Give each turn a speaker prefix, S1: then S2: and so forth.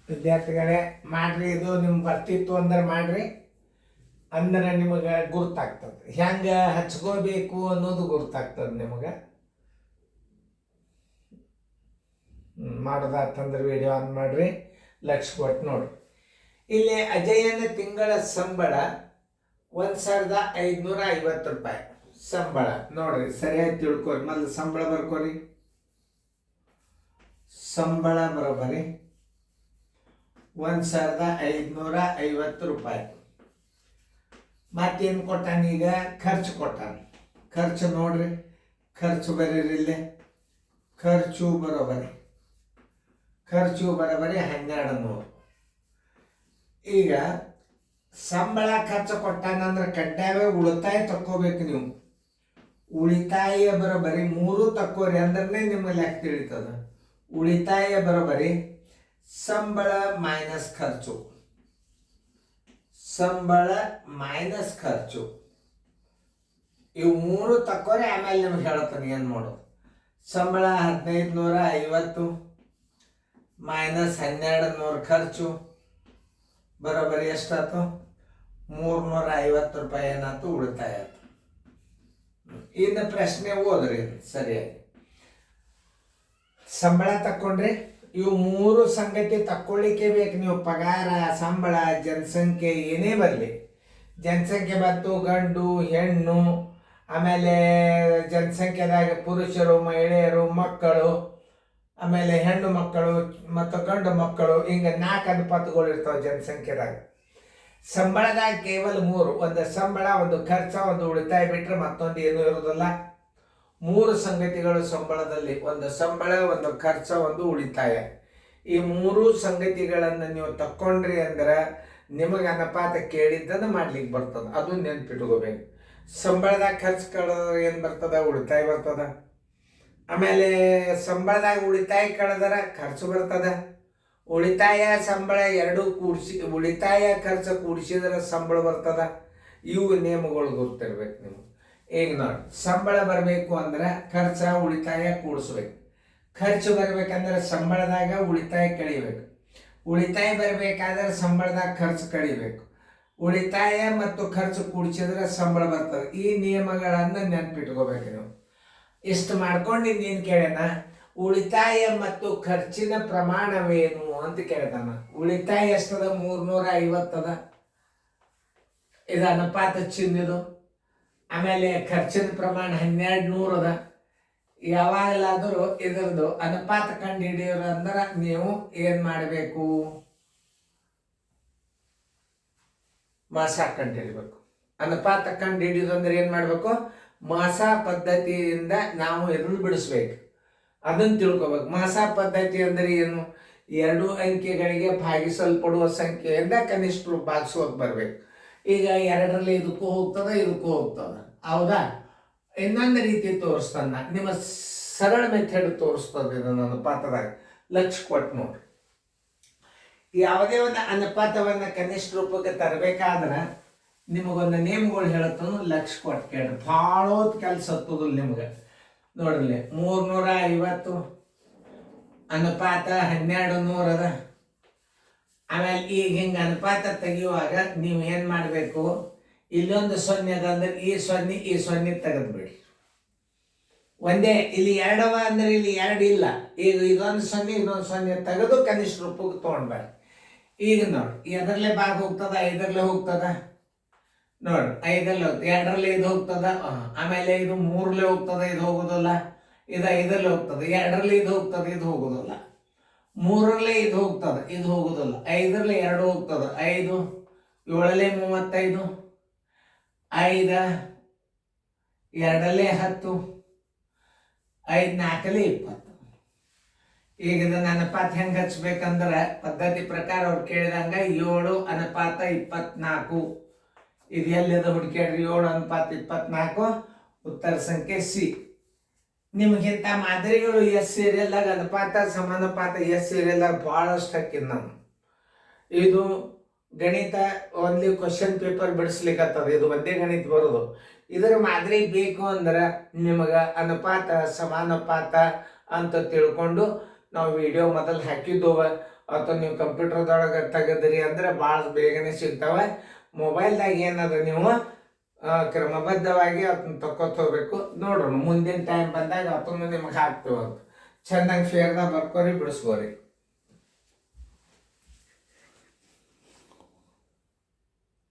S1: ವಿದ್ಯಾರ್ಥಿಗಳೇ ಮಾಡ್ರಿ, ಇದು ನಿಮ್ಗೆ ಬರ್ತಿತ್ತು ಅಂದ್ರೆ ಮಾಡ್ರಿ, ಅಂದ್ರೆ ನಿಮಗೆ ಗುರ್ತಾಗ್ತದೆ ಹೆಂಗೆ ಹಚ್ಕೋಬೇಕು ಅನ್ನೋದು ಗುರ್ತಾಗ್ತದೆ ನಿಮಗೆ. ಮಾಡೋದಾತಂದ್ರೆ ವಿಡಿಯೋ ಆನ್ ಮಾಡ್ರಿ, ಲಕ್ಷ ಕೊಟ್ಟು ನೋಡ್ರಿ. ಇಲ್ಲಿ ಅಜಯನ ತಿಂಗಳ ಸಂಬಳ 1550 ರೂಪಾಯಿ ಸಂಬಳ. ನೋಡ್ರಿ ಸರಿಯಾಗಿ ತಿಳ್ಕೊರಿ. ಮೊದಲು ಸಂಬಳ ಬರ್ಕೋರಿ. ಸಂಬಳ ಬರೋಬರಿ 1550 ರೂಪಾಯಿ. ಮತ್ತೇನು ಕೊಟ್ಟಾನ ಈಗ? ಖರ್ಚು ಕೊಟ್ಟಾನ. ಖರ್ಚು ನೋಡ್ರಿ, ಖರ್ಚು ಬರೀರಿ ಇಲ್ಲಿ. ಖರ್ಚು ಬರೋಬರಿ 1200. ಈಗ ಸಂಬಳ ಖರ್ಚು ಕೊಟ್ಟಾನಂದ್ರೆ ಕಡ್ಡಾಯ ಉಳಿತಾಯ ತಕ್ಕೋಬೇಕು ನೀವು. ಉಳಿತಾಯ ಬರೋಬರಿ 3 ತಕ್ಕೋರಿ ಅಂದ್ರೆ ನಿಮಗೆ ಲೆಕ್ಕ ತಿಳಿತದ. ಉಳಿತಾಯ ಬರೋಬರಿ ಸಂಬಳ ಮೈನಸ್ ಖರ್ಚು. ಸಂಬಳ ಮೈನಸ್ ಖರ್ಚು ಇವು 3 ತಕ್ಕೋರಿ. ಆಮೇಲೆ ನಿಮ್ಗೆ ಹೇಳ್ತಾನೆ ಏನು ಮಾಡೋದು. ಸಂಬಳ 1550 ಮೈನಸ್ 1200 ಖರ್ಚು ಬರೋಬರಿ ಎಷ್ಟಾಯ್ತು? 350 ರೂಪಾಯಿ ಏನಾಯ್ತು? ಉಳಿತಾಯ ಆಯ್ತು. ಇನ್ನು ಪ್ರಶ್ನೆ ಓದ್ರಿ ಸರಿಯಾಗಿ. ಸಂಬಳ ತಕ್ಕೊಂಡ್ರಿ, ಇವು 3 ಸಂಗತಿ ತಕ್ಕೊಳ್ಳಿಕ್ಕೆ ಬೇಕು ನೀವು. ಪಗಾರ, ಸಂಬಳ, ಜನಸಂಖ್ಯೆ ಏನೇ ಬರಲಿ. ಜನಸಂಖ್ಯೆ ಬಂತು, ಗಂಡು ಹೆಣ್ಣು, ಆಮೇಲೆ ಜನಸಂಖ್ಯೆದಾಗ ಪುರುಷರು, ಮಹಿಳೆಯರು, ಮಕ್ಕಳು, ಆಮೇಲೆ ಹೆಣ್ಣು ಮಕ್ಕಳು ಮತ್ತು ಗಂಡು ಮಕ್ಕಳು, ಹಿಂಗೆ 4 ಅನುಪಾತಗಳು ಇರ್ತಾವೆ ಜನಸಂಖ್ಯೆದಾಗ. ಸಂಬಳದಾಗ ಕೇವಲ 3, ಒಂದು ಸಂಬಳ, ಒಂದು ಖರ್ಚ, ಒಂದು ಉಳಿತಾಯ ಬಿಟ್ಟರೆ ಮತ್ತೊಂದು ಏನೂ ಇರೋದಿಲ್ಲ. 3 ಸಂಗತಿಗಳು ಸಂಬಳದಲ್ಲಿ. ಒಂದು ಸಂಬಳ, ಒಂದು ಖರ್ಚ, ಒಂದು ಉಳಿತಾಯ. ಈ 3 ಸಂಗತಿಗಳನ್ನು ನೀವು ತಕ್ಕೊಂಡ್ರಿ ಅಂದ್ರೆ ನಿಮಗೆ ಅನುಪಾತ ಕೇಳಿದ್ದನ್ನು ಮಾಡ್ಲಿಕ್ಕೆ ಬರ್ತದೆ. ಅದು ನೆನ್ಪಿಟ್ಕೋಬೇಕು. ಸಂಬಳದಾಗ ಖರ್ಚು ಕಳೆದ್ರೆ ಏನು ಬರ್ತದ? ಉಳಿತಾಯ ಬರ್ತದ. ಆಮೇಲೆ ಸಂಬಳದಾಗ ಉಳಿತಾಯ ಕಳೆದ್ರೆ ಖರ್ಚು ಬರ್ತದ. ಉಳಿತಾಯ ಸಂಬಳ ಎರಡೂ ಕೂಡಿಸಿ, ಉಳಿತಾಯ ಖರ್ಚು ಕೂಡಿಸಿದ್ರೆ ಸಂಬಳ ಬರ್ತದ. ಇವು ನಿಯಮಗಳು ಗೊತ್ತಿರ್ಬೇಕು ನಿಮ್ಗೆ. ಈಗ ನೋಡಿ, ಸಂಬಳ ಬರಬೇಕು ಅಂದ್ರೆ ಖರ್ಚ ಉಳಿತಾಯ ಕೂಡಿಸ್ಬೇಕು. ಖರ್ಚು ಬರ್ಬೇಕಂದ್ರೆ ಸಂಬಳದಾಗ ಉಳಿತಾಯ ಕಳಿಬೇಕು. ಉಳಿತಾಯ ಬರಬೇಕಾದ್ರೆ ಸಂಬಳದಾಗ ಖರ್ಚು ಕಳಿಬೇಕು. ಉಳಿತಾಯ ಮತ್ತು ಖರ್ಚು ಕೂಡಿಸಿದ್ರೆ ಸಂಬಳ ಬರ್ತದೆ. ಈ ನಿಯಮಗಳನ್ನು ನೆನ್ಪಿಟ್ಕೋಬೇಕು ನೀವು. ಇಷ್ಟು ಮಾಡ್ಕೊಂಡು ಇನ್ನೇನು ಕೇಳ್ಯಾನ? ಉಳಿತಾಯ ಮತ್ತು ಖರ್ಚಿನ ಪ್ರಮಾಣವೇನು ಅಂತ ಕೇಳ್ತಾನ. ಉಳಿತಾಯ ಎಷ್ಟದ? 350 ಅದ. ಇದು ಅನುಪಾತ ಚಿಹ್ನೆದು. ಆಮೇಲೆ ಖರ್ಚಿನ ಪ್ರಮಾಣ 1200 ಅದ. ಯಾವಾಗಲಾದರೂ ಇದರದ್ದು ಅನುಪಾತ ಕಂಡು ಹಿಡಿಯೋರು ಅಂದ್ರೆ ನೀವು ಏನು ಮಾಡಬೇಕು? ಮಾಸ ಕಂಡು ಹಿಡಿಬೇಕು. ಅನುಪಾತ ಕಂಡು ಹಿಡಿಯೋದು ಅಂದ್ರೆ ಏನು ಮಾಡಬೇಕು? ಮಾಸ ಪದ್ಧತಿಯಿಂದ ನಾವು ಎದುರು ಬಿಡಿಸ್ಬೇಕು. ಅದನ್ನು ತಿಳ್ಕೊಬೇಕು. ಮಾಸ ಪದ್ಧತಿ ಅಂದರೆ ಏನು? 2 ಅಂಕೆಗಳಿಗೆ ಭಾಗಿಸಲ್ಪಡುವ ಸಂಖ್ಯೆಯಿಂದ ಕನಿಷ್ಠ ಭಾಗಿಸೋಕೆ ಬರಬೇಕು. ಈಗ 2ರಲ್ಲಿ ಇದಕ್ಕೂ ಹೋಗ್ತದ, ಇದಕ್ಕೂ ಹೋಗ್ತದ, ಹೌದಾ? ಇನ್ನೊಂದು ರೀತಿ ತೋರಿಸ್ತಾನ, ನಿಮ್ಮ ಸರಳ ಮೆಥಡ್ ತೋರಿಸ್ತದೆ. ಇದನ್ನು ಅನುಪಾತದಾಗ ಲಕ್ಷ ಕೊಟ್ಟು ನೋಡಿ. ಯಾವುದೇ ಒಂದು ಅನುಪಾತವನ್ನು ಕನಿಷ್ಠ ರೂಪಕ್ಕೆ ತರಬೇಕಾದ್ರೆ ನಿಮಗೊಂದು ನೇಮ್ಗಳು ಹೇಳತ್ತನು. ಲಕ್ಷ ಕೊಟ್ಟು ಕೇಳ್ರಿ. ಭಾಳ ಕೆಲಸ ಹತ್ತೋದಿಲ್ಲ ನಿಮ್ಗೆ. ನೋಡ್ರಿ, 350 ಅನುಪಾತ 1200 ಅದ. ಆಮೇಲೆ ಈಗ ಹಿಂಗೆ ಅನುಪಾತ ತೆಗೆಯುವಾಗ ನೀವು ಏನು ಮಾಡಬೇಕು? ಇಲ್ಲೊಂದು 0 ಅದ ಅಂದ್ರೆ ಈ 0 ತೆಗೆದ್ಬಿಡಿ. ಒಂದೇ ಇಲ್ಲಿ 2 ಅವ ಅಂದ್ರೆ ಇಲ್ಲಿ 2 ಇಲ್ಲ. ಈಗ ಇದೊಂದು 0 ಇದೊಂದು 0 ತೆಗೆದು ಕನಿಷ್ಠ ರೂಪಕ್ಕೆ ತೊಗೊಂಡ್ಬಾರಿ. ಈಗ ನೋಡಿ, ಎದರಲ್ಲೇ ಭಾಗ ಹೋಗ್ತದ? 5ರಲ್ಲೇ ಹೋಗ್ತದ. ನೋಡ್ರಿ, 5ರಲ್ಲಿ ಹೋಗ್ತದೆ. 2ರಲ್ಲಿ ಇದು ಹೋಗ್ತದ. ಆಮೇಲೆ ಇದು 3ರಲ್ಲೇ ಹೋಗ್ತದ, ಇದು ಹೋಗೋದಿಲ್ಲ. ಇದು 5ರಲ್ಲಿ ಹೋಗ್ತದೆ. 2ರಲ್ಲಿ ಇದು ಹೋಗ್ತದೆ, ಇದು ಹೋಗೋದಿಲ್ಲ. 3ರಲ್ಲಿ ಇದು ಹೋಗ್ತದೆ, ಇದು ಹೋಗೋದಿಲ್ಲ. 5ರಲ್ಲಿ 2 ಹೋಗ್ತದ. 5 7ರಲ್ಲಿ 35, 5 2ರಲ್ಲಿ 10, 5 4ರಲ್ಲಿ 20. ಈಗ ಇದನ್ನ ಅನುಪಾತ ಹೆಂಗೆ ಹಚ್ಬೇಕಂದ್ರೆ ಪದ್ಧತಿ ಪ್ರಕಾರ ಅವ್ರು ಕೇಳಿದಂಗೆ 7 ಅನುಪಾತ 24. ಇದು ಎಲ್ಲಿದೆ ಹುಡುಕ್ಯಾಡ್ರಿ? 7 ಅನುಪಾತ 24. ಉತ್ತರ ಸಂಖ್ಯೆ ಸಿ. ನಿಮಗಿಂತ ಮಾದರಿಗಳು ಎಸ್ ಸೀರಿಯಲ್ದಾಗ ಅನುಪಾತ ಸಮಾನುಪಾತ ಎಸ್ ಸೀರಿಯಲ್ದಾಗ ಭಾಳಷ್ಟು ಹಾಕಿದ್ ನಾನು. ಇದು ಗಣಿತ ಓನ್ಲಿ ಕ್ವಶನ್ ಪೇಪರ್ ಬಿಡಿಸ್ಲಿಕ್ಕತ್ತದ. ಇದು ಒಂದೇ ಗಣಿತ ಬರೋದು. ಇದರ ಮಾದರಿ ಬೇಕು ಅಂದ್ರೆ ನಿಮಗೆ ಅನುಪಾತ ಸಮಾನುಪಾತ ಅಂತ ತಿಳ್ಕೊಂಡು ನಾವು ವಿಡಿಯೋ ಮೊದಲು ಹಾಕಿದ್ದವ ಅಥವಾ ನೀವು ಕಂಪ್ಯೂಟರ್ದೊಳಗೆ ತೆಗೆದ್ರಿ ಅಂದ್ರೆ ಭಾಳ ಬೇಗನೆ ಸಿಗ್ತವೆ. ಮೊಬೈಲ್ದಾಗ ಏನದ ನೀವು ಕ್ರಮಬದ್ಧವಾಗಿ ಅದನ್ನ ತಕ್ಕೊತ ಹೋಗ್ಬೇಕು. ನೋಡೋಣ ಮುಂದಿನ ಟೈಮ್ ಬಂದಾಗ ಅದನ್ನು ನಿಮಗೆ ಹಾಕ್ತೇವೆ. ಚೆನ್ನಾಗಿ ಫೇರ್ದಾಗ ಬರ್ಕೋರಿ, ಬಿಡಿಸ್ಕೋರಿ.